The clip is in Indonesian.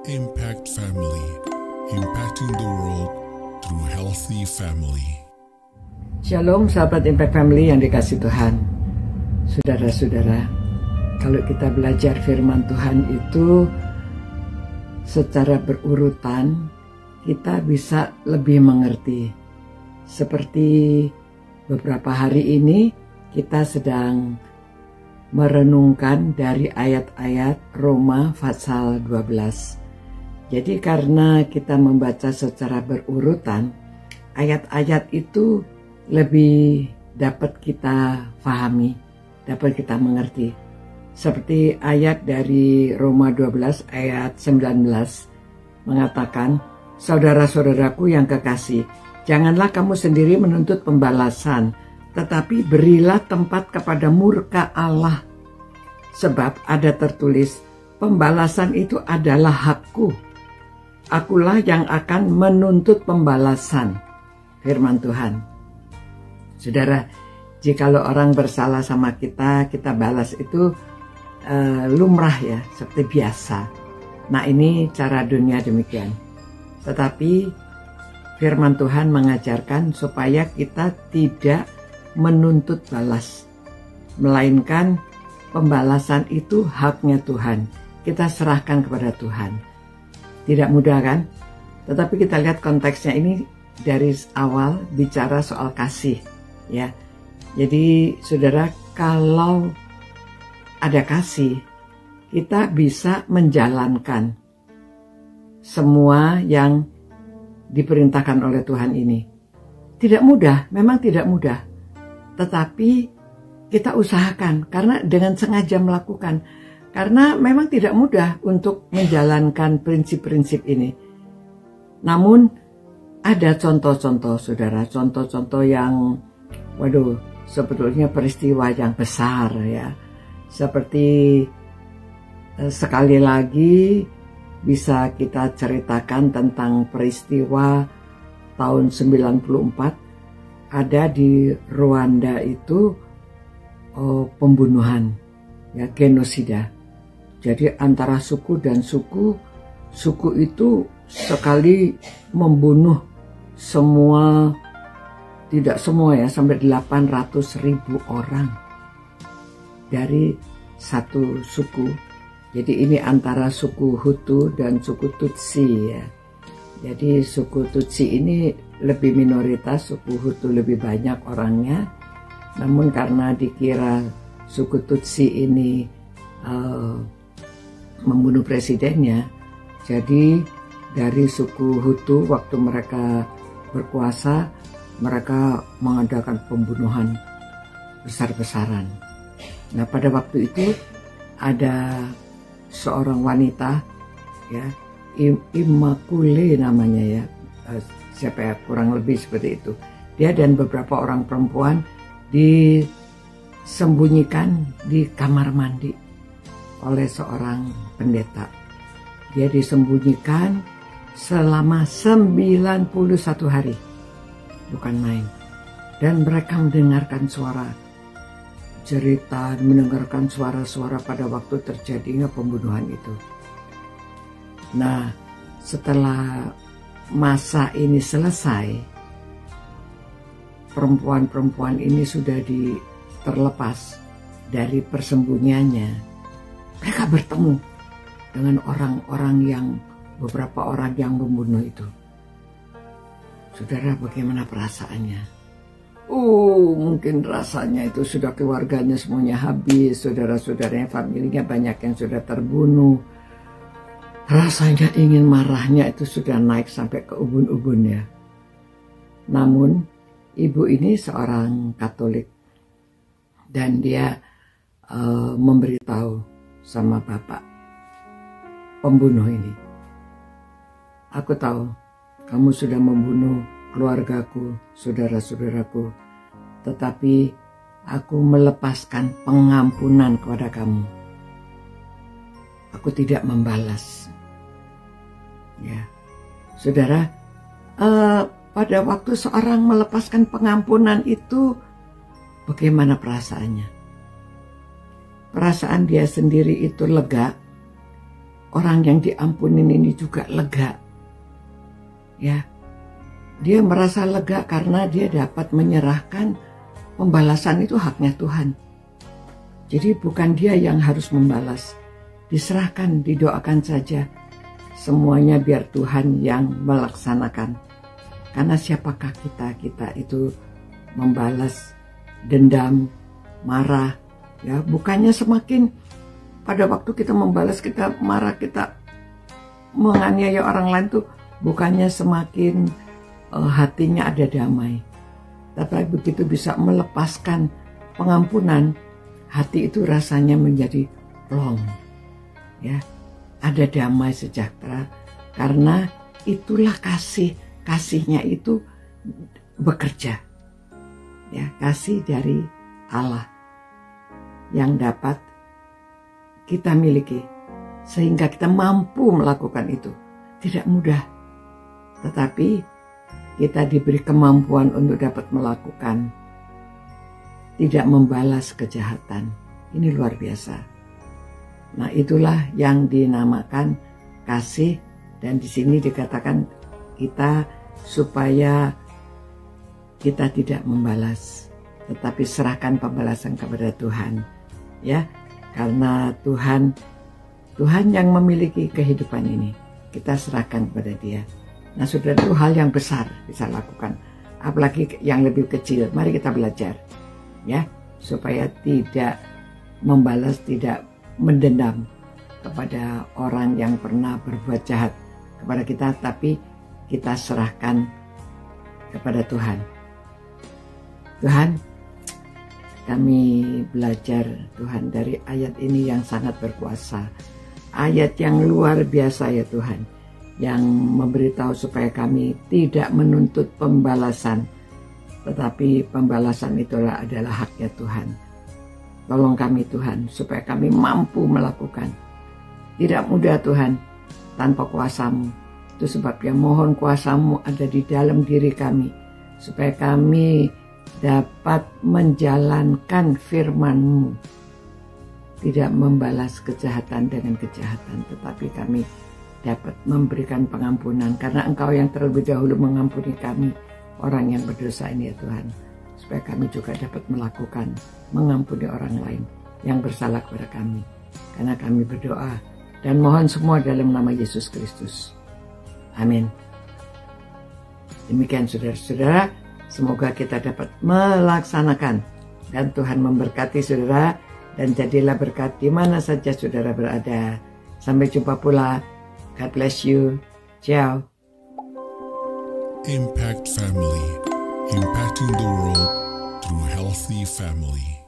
Impact Family, impacting the world through healthy family. Shalom sahabat Impact Family yang dikasih Tuhan. Saudara-saudara, kalau kita belajar firman Tuhan itu secara berurutan, kita bisa lebih mengerti. Seperti beberapa hari ini kita sedang merenungkan dari ayat-ayat Roma pasal 12. Jadi karena kita membaca secara berurutan, ayat-ayat itu lebih dapat kita pahami, dapat kita mengerti. Seperti ayat dari Roma 12 ayat 19 mengatakan, saudara-saudaraku yang kekasih, janganlah kamu sendiri menuntut pembalasan, tetapi berilah tempat kepada murka Allah. Sebab ada tertulis, pembalasan itu adalah hakku. Akulah yang akan menuntut pembalasan. Firman Tuhan. Saudara, jikalau orang bersalah sama kita, kita balas itu lumrah ya, seperti biasa. Nah ini cara dunia demikian. Tetapi firman Tuhan mengajarkan supaya kita tidak menuntut balas. Melainkan pembalasan itu haknya Tuhan. Kita serahkan kepada Tuhan. Tidak mudah kan? Tetapi kita lihat konteksnya ini dari awal bicara soal kasih. Ya, jadi saudara, kalau ada kasih, kita bisa menjalankan semua yang diperintahkan oleh Tuhan ini. Tidak mudah, memang tidak mudah. Tetapi kita usahakan karena dengan sengaja melakukan. Karena memang tidak mudah untuk menjalankan prinsip-prinsip ini. Namun ada contoh-contoh saudara, contoh-contoh yang sebetulnya peristiwa yang besar ya. Seperti sekali lagi bisa kita ceritakan tentang peristiwa tahun 94 ada di Rwanda itu pembunuhan ya, genosida. Jadi antara suku dan suku itu sekali membunuh semua, tidak semua ya, sampai 800.000 orang dari satu suku. Jadi ini antara suku Hutu dan suku Tutsi ya. Jadi suku Tutsi ini lebih minoritas, suku Hutu lebih banyak orangnya. Namun karena dikira suku Tutsi ini membunuh presidennya, jadi dari suku Hutu waktu mereka berkuasa, mereka mengadakan pembunuhan besar-besaran. Nah pada waktu itu ada seorang wanita ya, Immaculée namanya ya, siapa ya, kurang lebih seperti itu. Dia dan beberapa orang perempuan disembunyikan di kamar mandi oleh seorang pendeta. Dia disembunyikan selama 91 hari. Bukan main. Dan mereka mendengarkan suara cerita, mendengarkan suara-suara pada waktu terjadinya pembunuhan itu. Nah, setelah masa ini selesai, perempuan-perempuan ini sudah terlepas dari persembunyiannya. Mereka bertemu dengan beberapa orang yang membunuh itu. Saudara, bagaimana perasaannya? Mungkin rasanya itu sudah keluarganya semuanya habis, saudara-saudaranya, familinya banyak yang sudah terbunuh. Rasanya ingin marahnya itu sudah naik sampai ke ubun-ubunnya. Namun, ibu ini seorang Katolik dan dia memberitahu sama bapak pembunuh ini, aku tahu kamu sudah membunuh keluargaku, saudara-saudaraku, tetapi aku melepaskan pengampunan kepada kamu. Aku tidak membalas. Ya, saudara, pada waktu seorang melepaskan pengampunan itu, bagaimana perasaannya? Perasaan dia sendiri itu lega, orang yang diampunin ini juga lega. Ya, dia merasa lega karena dia dapat menyerahkan pembalasan itu haknya Tuhan. Jadi bukan dia yang harus membalas, diserahkan, didoakan saja. Semuanya biar Tuhan yang melaksanakan. Karena siapakah kita? Kita itu membalas dendam, marah. Ya, bukannya semakin pada waktu kita membalas, kita marah, kita menganiaya orang lain tuh bukannya semakin hatinya ada damai. Tapi begitu bisa melepaskan pengampunan, hati itu rasanya menjadi plong. Ya, ada damai sejahtera karena itulah kasihnya itu bekerja. Ya, kasih dari Allah yang dapat kita miliki sehingga kita mampu melakukan itu. Tidak mudah, tetapi kita diberi kemampuan untuk dapat melakukan, tidak membalas kejahatan. Ini luar biasa. Nah, itulah yang dinamakan kasih, dan di sini dikatakan kita supaya kita tidak membalas, tetapi serahkan pembalasan kepada Tuhan. Ya, karena Tuhan yang memiliki kehidupan ini, kita serahkan kepada Dia. Nah, saudara, itu hal yang besar bisa lakukan, apalagi yang lebih kecil. Mari kita belajar, ya, supaya tidak membalas, tidak mendendam kepada orang yang pernah berbuat jahat kepada kita, tapi kita serahkan kepada Tuhan. Tuhan, kami belajar Tuhan dari ayat ini yang sangat berkuasa. Ayat yang luar biasa ya Tuhan, yang memberitahu supaya kami tidak menuntut pembalasan, tetapi pembalasan itulah adalah haknya Tuhan. Tolong kami Tuhan, supaya kami mampu melakukan. Tidak mudah Tuhan, tanpa kuasa-Mu. Itu sebabnya mohon kuasa-Mu ada di dalam diri kami, supaya kami dapat menjalankan firman-Mu. Tidak membalas kejahatan dengan kejahatan, tetapi kami dapat memberikan pengampunan. Karena Engkau yang terlebih dahulu mengampuni kami, orang yang berdosa ini ya Tuhan. Supaya kami juga dapat melakukan, mengampuni orang lain yang bersalah kepada kami. Karena kami berdoa dan mohon semua dalam nama Yesus Kristus. Amin. Demikian saudara-saudara, semoga kita dapat melaksanakan, dan Tuhan memberkati saudara, dan jadilah berkat di mana saja saudara berada. Sampai jumpa pula. God bless you. Ciao. Impact Family, impacting the world through healthy family.